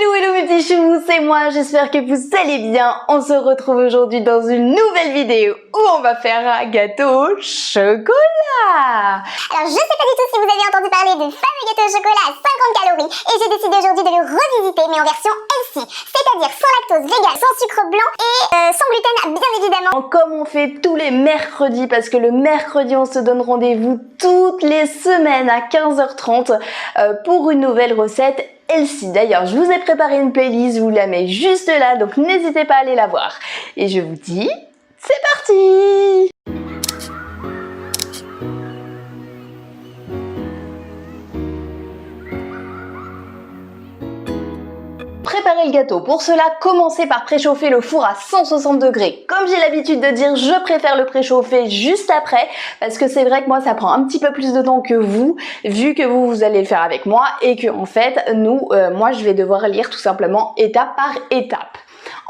Hello hello mes petits choux, c'est moi, j'espère que vous allez bien. On se retrouve aujourd'hui dans une nouvelle vidéo où on va faire un gâteau au chocolat. Alors je sais pas du tout si vous avez entendu parler du fameux gâteau au chocolat à 50 calories et j'ai décidé aujourd'hui de le revisiter mais en version healthy, c'est-à-dire sans lactose, vegan, sans sucre blanc et sans gluten bien évidemment. Comme on fait tous les mercredis, parce que le mercredi on se donne rendez-vous toutes les semaines à 15h30 pour une nouvelle recette healthy. D'ailleurs, je vous ai préparé une playlist, je vous la mets juste là, donc n'hésitez pas à aller la voir. Et je vous dis, c'est parti! Préparer le gâteau. Pour cela, commencez par préchauffer le four à 160 degrés. Comme j'ai l'habitude de dire, je préfère le préchauffer juste après parce que c'est vrai que moi, ça prend un petit peu plus de temps que vous, vu que vous allez le faire avec moi et que en fait, moi, je vais devoir lire tout simplement étape par étape.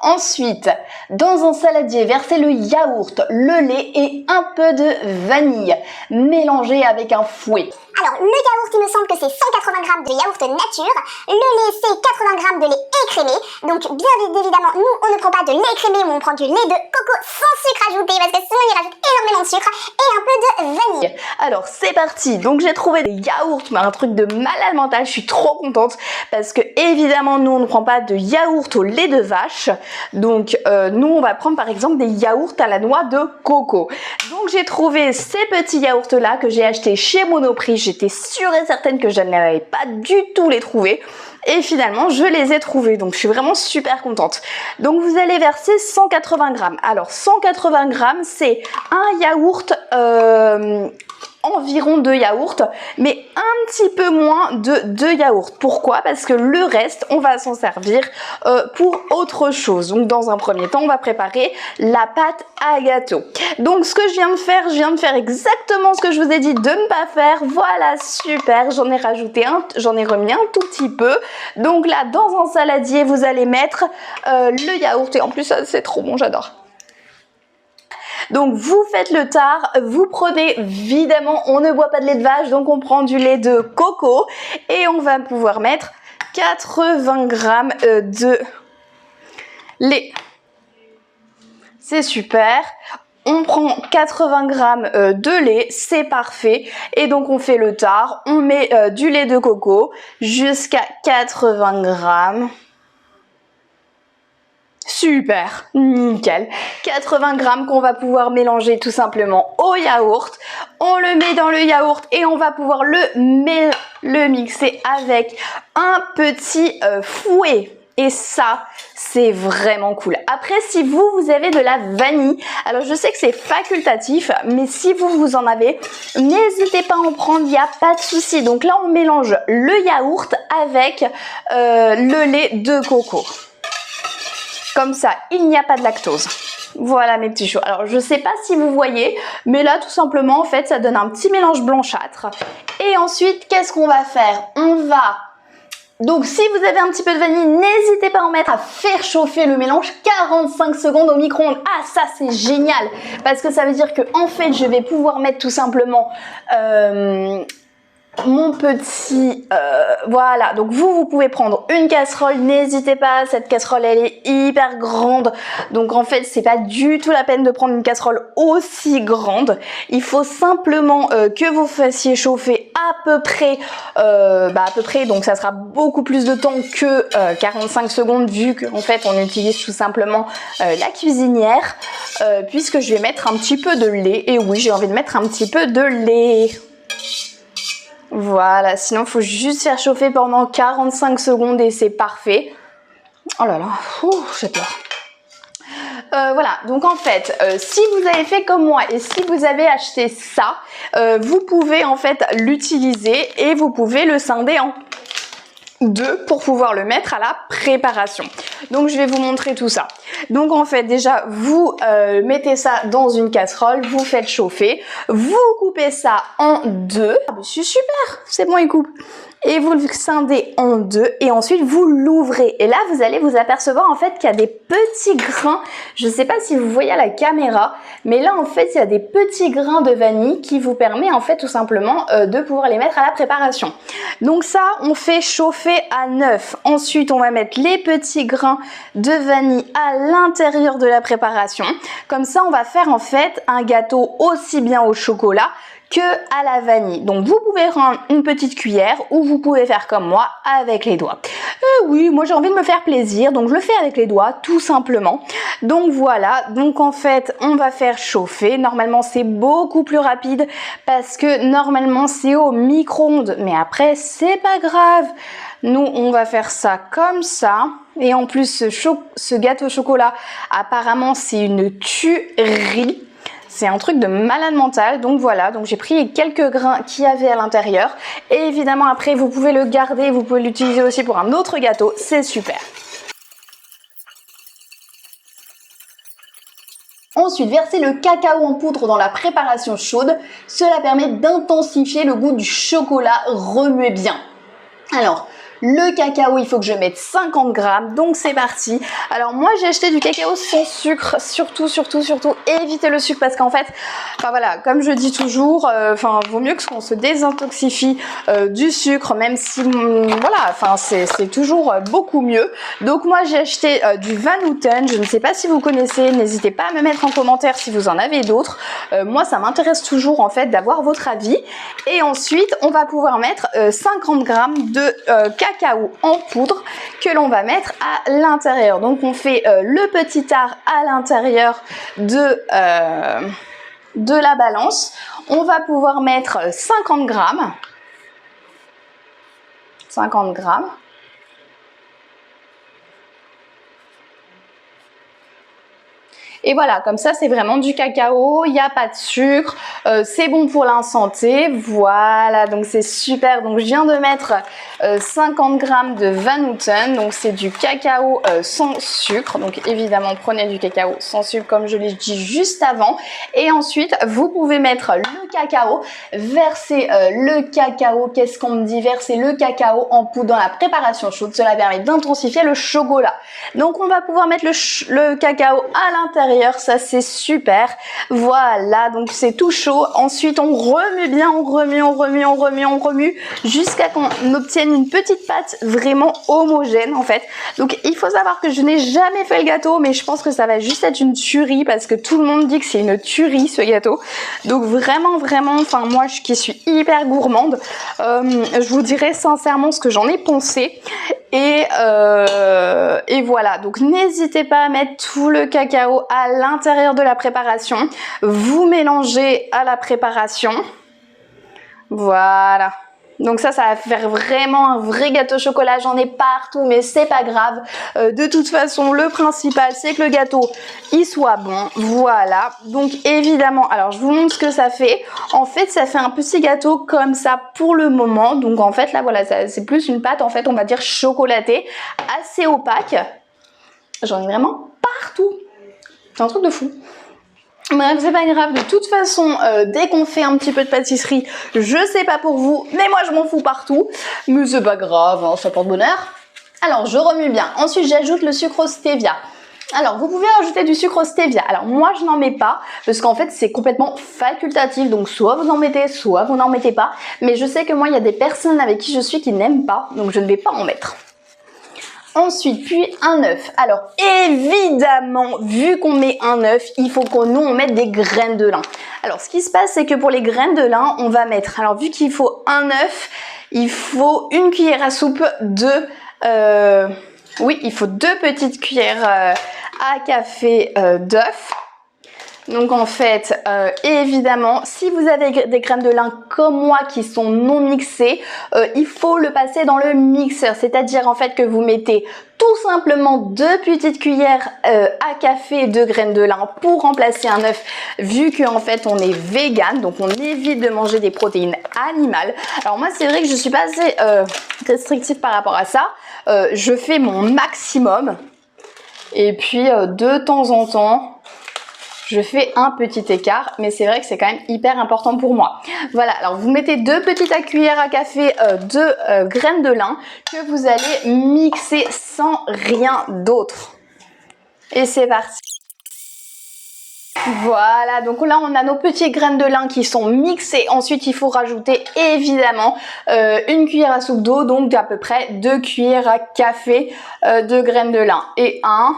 Ensuite, dans un saladier, versez le yaourt, le lait et un peu de vanille. Mélangez avec un fouet. Alors le yaourt, il me semble que c'est 180 g de yaourt nature, le lait c'est 80 g de lait écrémé, donc bien évidemment nous on ne prend pas de lait écrémé mais on prend du lait de coco sans sucre ajouté parce que sinon il rajoute énormément de sucre et un peu de vanille. Alors c'est parti, donc j'ai trouvé des yaourts, mais un truc de malade mental, je suis trop contente parce que évidemment nous on ne prend pas de yaourt au lait de vache, donc nous on va prendre par exemple des yaourts à la noix de coco. Donc j'ai trouvé ces petits yaourts là que j'ai achetés chez Monoprix. J'étais sûre et certaine que je n'allais pas du tout les trouver. Et finalement, je les ai trouvés. Donc, je suis vraiment super contente. Donc, vous allez verser 180 g. Alors, 180 g, c'est un yaourt, environ 2 yaourts, mais un petit peu moins de 2 yaourts. Pourquoi? Parce que le reste, on va s'en servir pour autre chose. Donc, dans un premier temps, on va préparer la pâte à gâteau. Donc, ce que je viens de faire exactement ce que je vous ai dit de ne pas faire. Voilà, super. J'en ai remis un tout petit peu. Donc là, dans un saladier, vous allez mettre le yaourt. Et en plus, c'est trop bon, j'adore. Donc vous faites le tart, vous prenez, évidemment, on ne boit pas de lait de vache, donc on prend du lait de coco. Et on va pouvoir mettre 80 g de lait. C'est super. On prend 80 g de lait, c'est parfait. Et donc on fait le tart, on met du lait de coco jusqu'à 80 g. Super, nickel. 80 g qu'on va pouvoir mélanger tout simplement au yaourt. On le met dans le yaourt et on va pouvoir le mixer avec un petit fouet. Et ça, c'est vraiment cool. Après, si vous avez de la vanille, alors je sais que c'est facultatif, mais si vous en avez, n'hésitez pas à en prendre, il n'y a pas de souci. Donc là, on mélange le yaourt avec le lait de coco. Comme ça, il n'y a pas de lactose. Voilà mes petits choux. Alors je sais pas si vous voyez, mais là tout simplement en fait ça donne un petit mélange blanchâtre. Et ensuite qu'est-ce qu'on va faire? Donc si vous avez un petit peu de vanille, n'hésitez pas à en mettre, à faire chauffer le mélange 45 secondes au micro-ondes. Ah ça c'est génial parce que ça veut dire que en fait je vais pouvoir mettre tout simplement mon petit voilà, donc vous pouvez prendre une casserole, n'hésitez pas, cette casserole elle est hyper grande, donc en fait c'est pas du tout la peine de prendre une casserole aussi grande. Il faut simplement que vous fassiez chauffer à peu près donc ça sera beaucoup plus de temps que 45 secondes vu qu'en fait on utilise tout simplement la cuisinière, puisque je vais mettre un petit peu de lait. Et oui, j'ai envie de mettre un petit peu de lait. Voilà, sinon il faut juste faire chauffer pendant 45 secondes et c'est parfait. Oh là là, j'ai peur. Voilà, donc en fait, si vous avez fait comme moi et si vous avez acheté ça, vous pouvez en fait l'utiliser et vous pouvez le scinder en deux pour pouvoir le mettre à la préparation. Donc je vais vous montrer tout ça. Donc en fait déjà vous mettez ça dans une casserole, vous faites chauffer, vous coupez ça en deux. Ah bah c'est super, c'est bon il coupe. et vous le scindez en deux et ensuite vous l'ouvrez. Et là, vous allez vous apercevoir en fait qu'il y a des petits grains. Je ne sais pas si vous voyez à la caméra, mais là en fait, il y a des petits grains de vanille qui vous permet en fait tout simplement de pouvoir les mettre à la préparation. Donc ça, on fait chauffer à 9. Ensuite, on va mettre les petits grains de vanille à l'intérieur de la préparation. Comme ça, on va faire en fait un gâteau aussi bien au chocolat que à la vanille. Donc vous pouvez prendre une petite cuillère ou vous pouvez faire comme moi avec les doigts. Oui, moi j'ai envie de me faire plaisir, donc je le fais avec les doigts tout simplement. Donc voilà, donc en fait on va faire chauffer. Normalement c'est beaucoup plus rapide parce que normalement c'est au micro-ondes, mais après c'est pas grave. Nous on va faire ça comme ça. Et en plus ce gâteau au chocolat apparemment c'est une tuerie. C'est un truc de malade mental, donc voilà, donc j'ai pris quelques grains qu'il y avait à l'intérieur. Et évidemment après vous pouvez le garder, vous pouvez l'utiliser aussi pour un autre gâteau, c'est super. Ensuite, versez le cacao en poudre dans la préparation chaude. Cela permet d'intensifier le goût du chocolat, remuez bien. Alors, le cacao, il faut que je mette 50 grammes, donc c'est parti. Alors moi j'ai acheté du cacao sans sucre, surtout évitez le sucre parce qu'en fait, enfin voilà, comme je dis toujours, vaut mieux qu'on se désintoxifie du sucre, même si voilà, enfin c'est toujours beaucoup mieux. Donc moi j'ai acheté du Van Houten, je ne sais pas si vous connaissez, n'hésitez pas à me mettre en commentaire si vous en avez d'autres. Moi ça m'intéresse toujours en fait d'avoir votre avis. Et ensuite on va pouvoir mettre 50 grammes de cacao en poudre que l'on va mettre à l'intérieur. Donc on fait le petit art à l'intérieur de la balance. On va pouvoir mettre 50 grammes. 50 grammes. Et voilà, comme ça, c'est vraiment du cacao, il n'y a pas de sucre, c'est bon pour la santé. Voilà, donc c'est super. Donc je viens de mettre 50 grammes de Van Houten, donc c'est du cacao sans sucre. Donc évidemment, prenez du cacao sans sucre comme je l'ai dit juste avant. Et ensuite, vous pouvez mettre le cacao, verser le cacao, qu'est-ce qu'on me dit? Verser le cacao en poudre dans la préparation chaude. Cela permet d'intensifier le chocolat. Donc on va pouvoir mettre le cacao à l'intérieur. Ça c'est super. Voilà, donc c'est tout chaud. Ensuite on remue bien, on remue jusqu'à qu'on obtienne une petite pâte vraiment homogène en fait. Donc il faut savoir que je n'ai jamais fait le gâteau, mais je pense que ça va juste être une tuerie parce que tout le monde dit que c'est une tuerie ce gâteau. Donc vraiment, enfin moi qui suis hyper gourmande, je vous dirai sincèrement ce que j'en ai pensé. Et voilà, donc n'hésitez pas à mettre tout le cacao à l'intérieur de la préparation. Vous mélangez à la préparation. Voilà. Donc ça va faire vraiment un vrai gâteau au chocolat. J'en ai partout, mais c'est pas grave. De toute façon, le principal, c'est que le gâteau, il soit bon. Voilà. Donc évidemment, alors je vous montre ce que ça fait. En fait, ça fait un petit gâteau comme ça pour le moment. Donc en fait, là, voilà, c'est plus une pâte, en fait, on va dire chocolatée, assez opaque. J'en ai vraiment partout. C'est un truc de fou. Bref, c'est pas grave, de toute façon, dès qu'on fait un petit peu de pâtisserie, je sais pas pour vous, mais moi je m'en fous partout. Mais c'est pas grave, hein, ça porte bonheur. Alors, je remue bien. Ensuite, j'ajoute le sucre au stevia. Alors, vous pouvez ajouter du sucre au stevia. Alors, moi, je n'en mets pas, parce qu'en fait, c'est complètement facultatif. Donc, soit vous en mettez, soit vous n'en mettez pas. Mais je sais que moi, il y a des personnes avec qui je suis qui n'aiment pas, donc je ne vais pas en mettre. Ensuite, puis un œuf. Alors évidemment, vu qu'on met un œuf, il faut qu'on nous on mette des graines de lin. Alors ce qui se passe, c'est que pour les graines de lin, on va mettre, alors vu qu'il faut un œuf, il faut une cuillère à soupe de, oui, il faut 2 petites cuillères à café d'œuf. Donc en fait, évidemment, si vous avez des graines de lin comme moi qui sont non mixées, il faut le passer dans le mixeur. C'est-à-dire en fait que vous mettez tout simplement 2 petites cuillères à café de graines de lin pour remplacer un œuf, vu qu'en fait on est vegan, donc on évite de manger des protéines animales. Alors moi c'est vrai que je suis pas assez restrictive par rapport à ça. Je fais mon maximum et puis de temps en temps, je fais un petit écart, mais c'est vrai que c'est quand même hyper important pour moi. Voilà, alors vous mettez 2 petites cuillères à café de graines de lin que vous allez mixer sans rien d'autre. Et c'est parti. Voilà, donc là on a nos petites graines de lin qui sont mixées. Ensuite il faut rajouter évidemment une cuillère à soupe d'eau, donc d'à peu près 2 cuillères à café de graines de lin. Et 1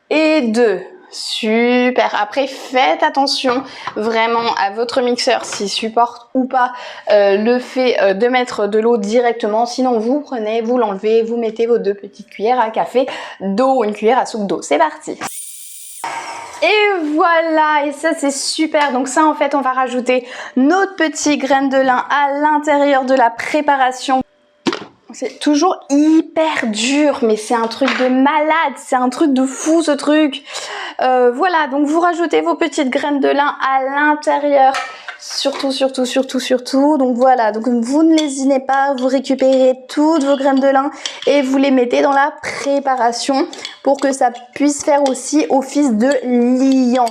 et 2. Super. Après faites attention vraiment à votre mixeur s'il supporte ou pas le fait de mettre de l'eau directement. Sinon vous prenez, vous l'enlevez, vous mettez vos 2 petites cuillères à café d'eau, une cuillère à soupe d'eau. C'est parti. Et voilà, et ça c'est super. Donc ça en fait on va rajouter notre petit graine de lin à l'intérieur de la préparation. C'est toujours hyper dur, mais c'est un truc de malade, c'est un truc de fou ce truc. Voilà, donc vous rajoutez vos petites graines de lin à l'intérieur. Surtout. Donc voilà, donc vous ne lésinez pas, vous récupérez toutes vos graines de lin et vous les mettez dans la préparation pour que ça puisse faire aussi office de liant.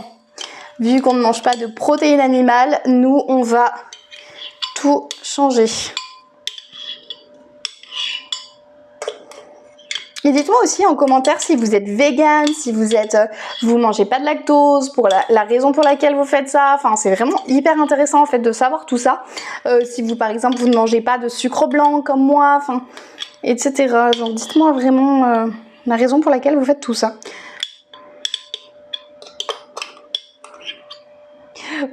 Vu qu'on ne mange pas de protéines animales, nous on va tout changer. Et dites-moi aussi en commentaire si vous êtes vegan, si vous mangez pas de lactose, pour la raison pour laquelle vous faites ça. Enfin, c'est vraiment hyper intéressant en fait de savoir tout ça. Si vous par exemple vous ne mangez pas de sucre blanc comme moi, enfin, etc. Genre dites-moi vraiment la raison pour laquelle vous faites tout ça.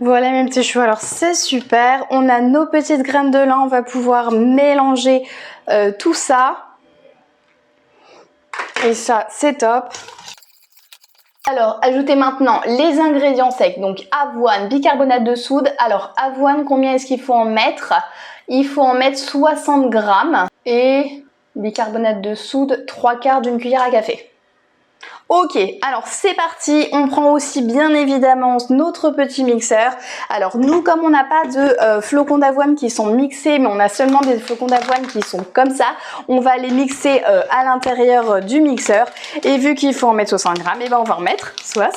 Voilà mes petits choux, alors c'est super. On a nos petites graines de lin, on va pouvoir mélanger tout ça. Et ça, c'est top. Alors, ajoutez maintenant les ingrédients secs. Donc, avoine, bicarbonate de soude. Alors, avoine, combien est-ce qu'il faut en mettre? Il faut en mettre 60 grammes. Et bicarbonate de soude, 3/4 d'une cuillère à café. Ok, alors c'est parti, on prend aussi bien évidemment notre petit mixeur. Alors nous, comme on n'a pas de flocons d'avoine qui sont mixés, mais on a seulement des flocons d'avoine qui sont comme ça, on va les mixer à l'intérieur du mixeur. Et vu qu'il faut en mettre 60 grammes, et ben on va en mettre 60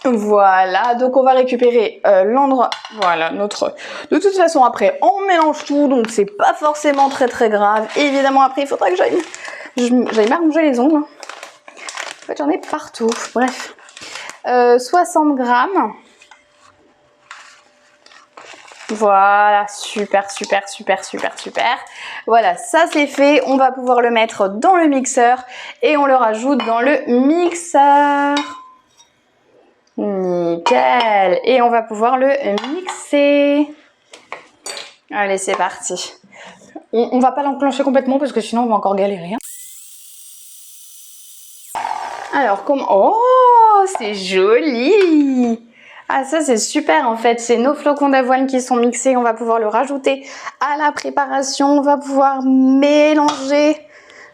grammes. Voilà, donc on va récupérer l'endroit, voilà, notre... De toute façon après, on mélange tout, donc c'est pas forcément très grave. Et évidemment après, il faudra que j'aille m'arranger les ongles. En fait, j'en ai partout. Bref. 60 grammes. Voilà, super. Voilà, ça c'est fait. On va pouvoir le mettre dans le mixeur et on le rajoute dans le mixeur. Nickel. Et on va pouvoir le mixer. Allez, c'est parti. On va pas l'enclencher complètement parce que sinon on va encore galérer. Alors, comment... Oh, c'est joli! Ah, ça, c'est super, en fait. C'est nos flocons d'avoine qui sont mixés. On va pouvoir le rajouter à la préparation. On va pouvoir mélanger.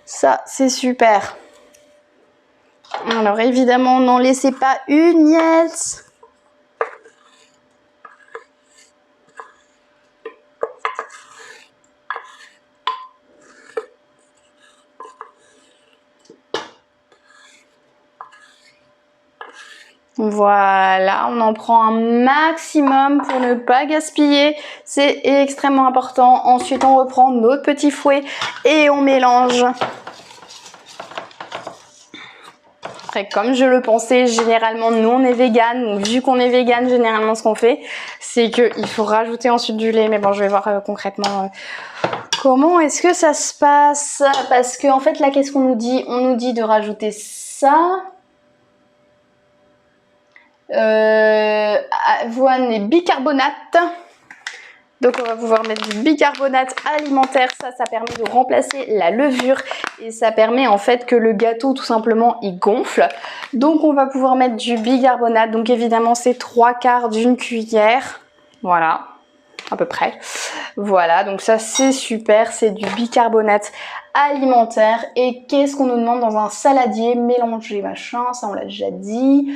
Ça, c'est super. Alors, évidemment, n'en laissez pas une miette. Voilà, on en prend un maximum pour ne pas gaspiller, c'est extrêmement important. Ensuite, on reprend notre petit fouet et on mélange. Après, comme je le pensais, généralement, nous, on est vegan. Donc, vu qu'on est vegan, généralement, ce qu'on fait, c'est qu'il faut rajouter ensuite du lait. Mais bon, je vais voir concrètement comment est-ce que ça se passe. Parce qu'en fait, là, qu'est-ce qu'on nous dit? On nous dit de rajouter ça. Avoine et bicarbonate. Donc on va pouvoir mettre du bicarbonate alimentaire, ça permet de remplacer la levure et ça permet en fait que le gâteau tout simplement il gonfle. Donc on va pouvoir mettre du bicarbonate, donc évidemment c'est 3/4 d'une cuillère, voilà, à peu près. Voilà, donc ça c'est super, c'est du bicarbonate alimentaire. Et qu'est-ce qu'on nous demande dans un saladier? Mélanger machin, ça on l'a déjà dit.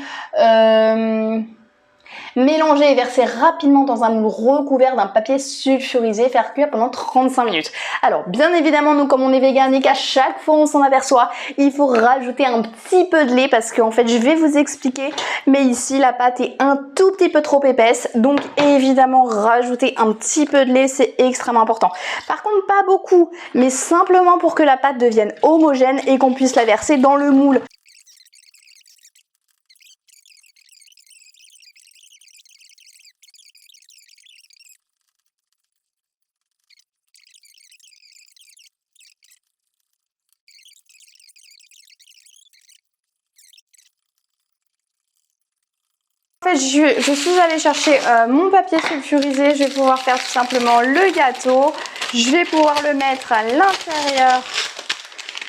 Mélanger et verser rapidement dans un moule recouvert d'un papier sulfurisé, faire cuire pendant 35 minutes. Alors bien évidemment, nous comme on est vegan et qu'à chaque fois on s'en aperçoit, il faut rajouter un petit peu de lait parce qu'en fait je vais vous expliquer, mais ici la pâte est un tout petit peu trop épaisse, donc évidemment rajouter un petit peu de lait c'est extrêmement important. Par contre pas beaucoup, mais simplement pour que la pâte devienne homogène et qu'on puisse la verser dans le moule. En fait, je suis allée chercher mon papier sulfurisé. Je vais pouvoir faire tout simplement le gâteau. Je vais pouvoir le mettre à l'intérieur,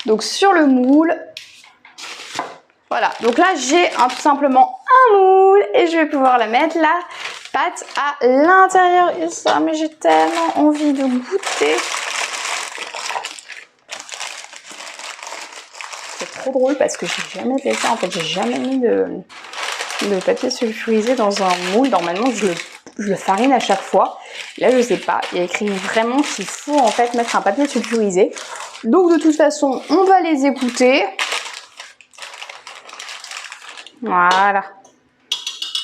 donc sur le moule. Voilà, donc là j'ai tout simplement un moule et je vais pouvoir la mettre la pâte à l'intérieur. Et ça, mais j'ai tellement envie de goûter. C'est trop drôle parce que j'ai jamais fait ça. En fait, j'ai jamais mis de papier sulfurisé dans un moule. Normalement je le farine à chaque fois. Là je sais pas, il y a écrit vraiment qu'il faut en fait mettre un papier sulfurisé. Donc de toute façon on va les écouter. Voilà,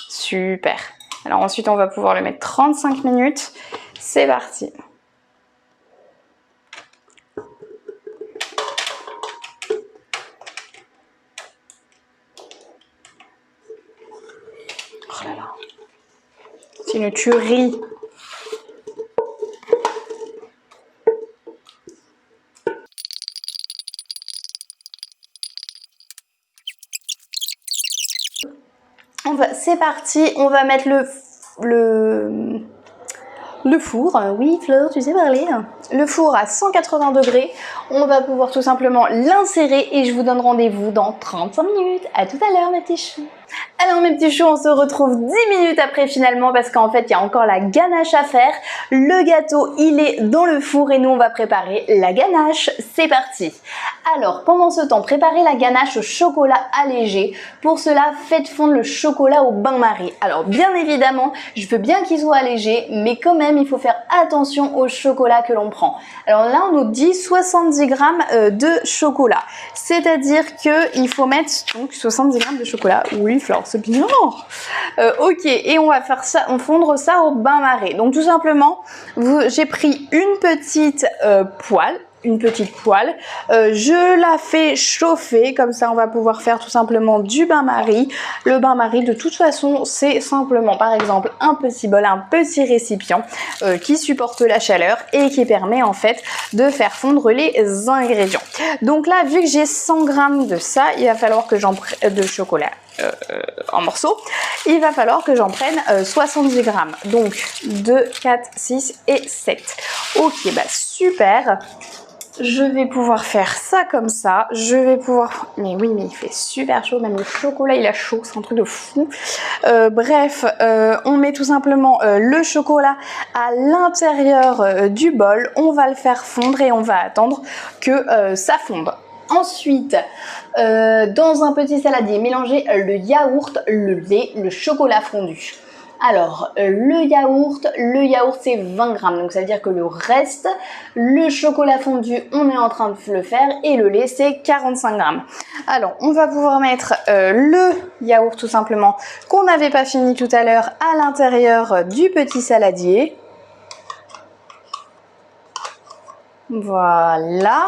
super. Alors ensuite on va pouvoir le mettre 35 minutes. C'est parti. Oh là là, c'est une tuerie. C'est parti, on va mettre le four. Oui Fleur, tu sais parler. Le four à 180 degrés. On va pouvoir tout simplement l'insérer et je vous donne rendez-vous dans 35 minutes. À tout à l'heure mes petits choux. Alors mes petits choux, on se retrouve 10 minutes après finalement parce qu'en fait il y a encore la ganache à faire. Le gâteau il est dans le four et nous on va préparer la ganache. C'est parti. Alors pendant ce temps, préparez la ganache au chocolat allégé. Pour cela, faites fondre le chocolat au bain-marie. Alors bien évidemment, je veux bien qu'il soit allégé, mais quand même il faut faire attention au chocolat que l'on prend. Alors là on nous dit 70 grammes de chocolat. C'est-à-dire qu'il faut mettre donc 70 grammes de chocolat. Oui Flore, c'est bien. Ok, et on va faire ça, on fondre ça au bain-marie. Donc tout simplement, j'ai pris une petite poêle. Je la fais chauffer, comme ça on va pouvoir faire tout simplement du bain-marie. Le bain-marie de toute façon c'est simplement par exemple un petit bol, un petit récipient qui supporte la chaleur et qui permet en fait de faire fondre les ingrédients. Donc là vu que j'ai 100 grammes de ça, il va falloir que j'en prenne de chocolat en morceaux, il va falloir que j'en prenne 70 grammes, donc 2, 4, 6 et 7. Ok, bah super. Je vais pouvoir faire ça comme ça. Je vais pouvoir... Mais oui, mais il fait super chaud. Même le chocolat, il a chaud. C'est un truc de fou. Bref, on met tout simplement le chocolat à l'intérieur du bol. On va le faire fondre et on va attendre que ça fonde. Ensuite, dans un petit saladier, mélangez le yaourt, le lait, le chocolat fondu. Alors, le yaourt c'est 20 grammes, donc ça veut dire que le reste, le chocolat fondu, on est en train de le faire et le lait c'est 45 grammes. Alors, on va pouvoir mettre le yaourt tout simplement qu'on n'avait pas fini tout à l'heure à l'intérieur du petit saladier. Voilà.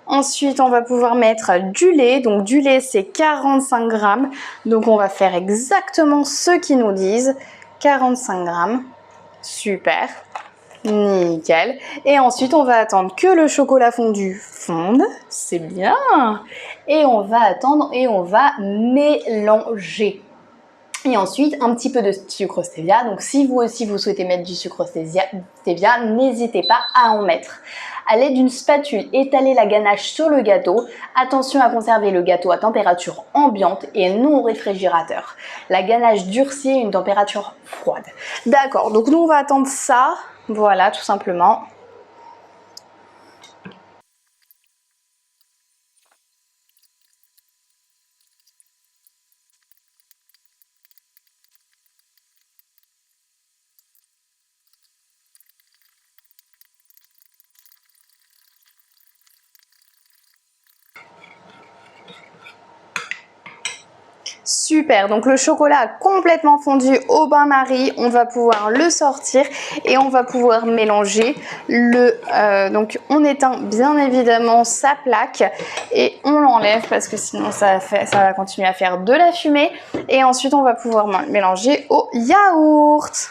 Ensuite, on va pouvoir mettre du lait. Donc, du lait, c'est 45 grammes. Donc, on va faire exactement ce qu'ils nous disent. 45 grammes. Super. Nickel. Et ensuite, on va attendre que le chocolat fondu fonde. C'est bien. Et on va attendre et on va mélanger. Et ensuite, un petit peu de sucre stevia. Donc, si vous aussi, vous souhaitez mettre du sucre stevia, n'hésitez pas à en mettre. À l'aide d'une spatule, étalez la ganache sur le gâteau. Attention à conserver le gâteau à température ambiante et non au réfrigérateur. La ganache durcit à une température froide. D'accord, donc nous on va attendre ça. Voilà, tout simplement. Super, donc le chocolat a complètement fondu au bain-marie. On va pouvoir le sortir et on va pouvoir mélanger donc on éteint bien évidemment sa plaque et on l'enlève parce que sinon ça va continuer à faire de la fumée. Et ensuite on va pouvoir mélanger au yaourt.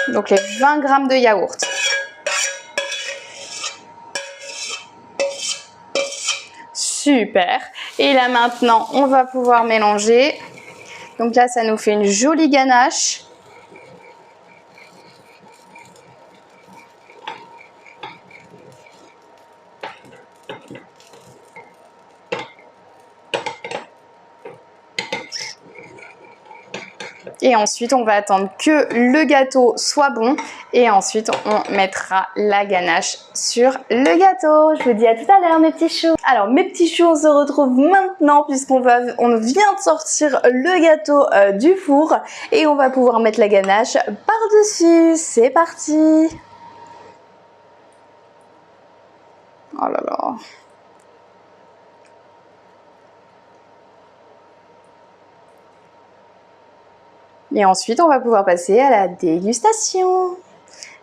Donc les 20 g de yaourt. Super. Et là maintenant, on va pouvoir mélanger. Donc là, ça nous fait une jolie ganache. Et ensuite, on va attendre que le gâteau soit bon. Et ensuite, on mettra la ganache sur le gâteau. Je vous dis à tout à l'heure, mes petits choux. Alors, mes petits choux, on se retrouve maintenant puisqu'on vient de sortir le gâteau du four. Et on va pouvoir mettre la ganache par-dessus. C'est parti! Oh là là! Et ensuite, on va pouvoir passer à la dégustation.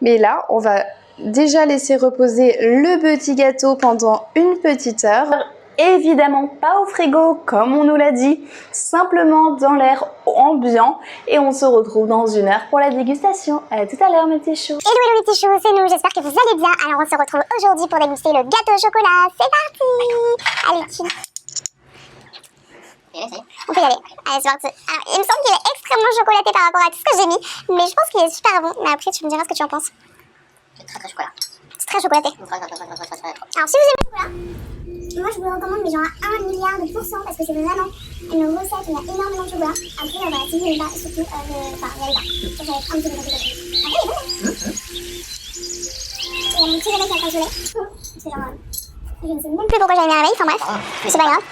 Mais là, on va déjà laisser reposer le petit gâteau pendant une petite heure. Évidemment, pas au frigo, comme on nous l'a dit, simplement dans l'air ambiant. Et on se retrouve dans une heure pour la dégustation. À tout à l'heure, mes petits choux. Hello, hello, mes petits choux, c'est nous, j'espère que vous allez bien. Alors, on se retrouve aujourd'hui pour déguster le gâteau au chocolat. C'est parti! Allez, tu... On peut y aller. Allez, c'est parti. Alors, il me semble qu'il est extrêmement chocolaté par rapport à tout ce que j'ai mis, mais je pense qu'il est super bon. Mais après, tu me diras ce que tu en penses. C'est très très chocolat. C'est très chocolaté. Alors, si vous aimez le chocolat, moi je vous le recommande, mais genre à 1 milliard de pourcents, parce que c'est vraiment une recette où il y a énormément de chocolat. Après, voilà, si vous n'aimez pas, surtout, enfin, n'y allez pas. Ça va être un petit peu compliqué. Après, il est bon, hein. Et mon petit réveil qui a pas gelé. C'est genre, je ne sais même plus pourquoi j'avais mis un réveil, enfin bref, c'est pas grave.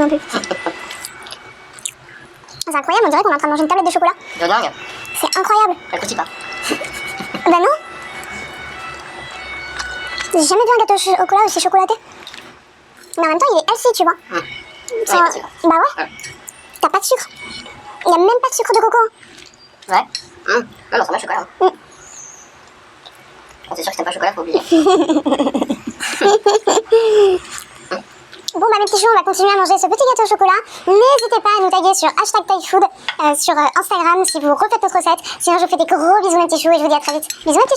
Non plus. C'est incroyable, on dirait qu'on est en train de manger une tablette de chocolat. De dingue. C'est incroyable. Elle croustille pas. Bah non. J'ai jamais vu un gâteau au chocolat aussi chocolaté. Mais en même temps, il est healthy, tu vois. Ouais, bah ouais. T'as pas de sucre. Il y a même pas de sucre de coco. Ouais. Non, ça va, chocolat. Quand t'es sûr que t'aimes pas le chocolat, faut oublier. Bon bah mes petits choux, on va continuer à manger ce petit gâteau au chocolat. N'hésitez pas à nous taguer sur #ThaïFood sur Instagram si vous refaites notre recette. Sinon je vous fais des gros bisous mes petits choux et je vous dis à très vite. Bisous mes petits choux.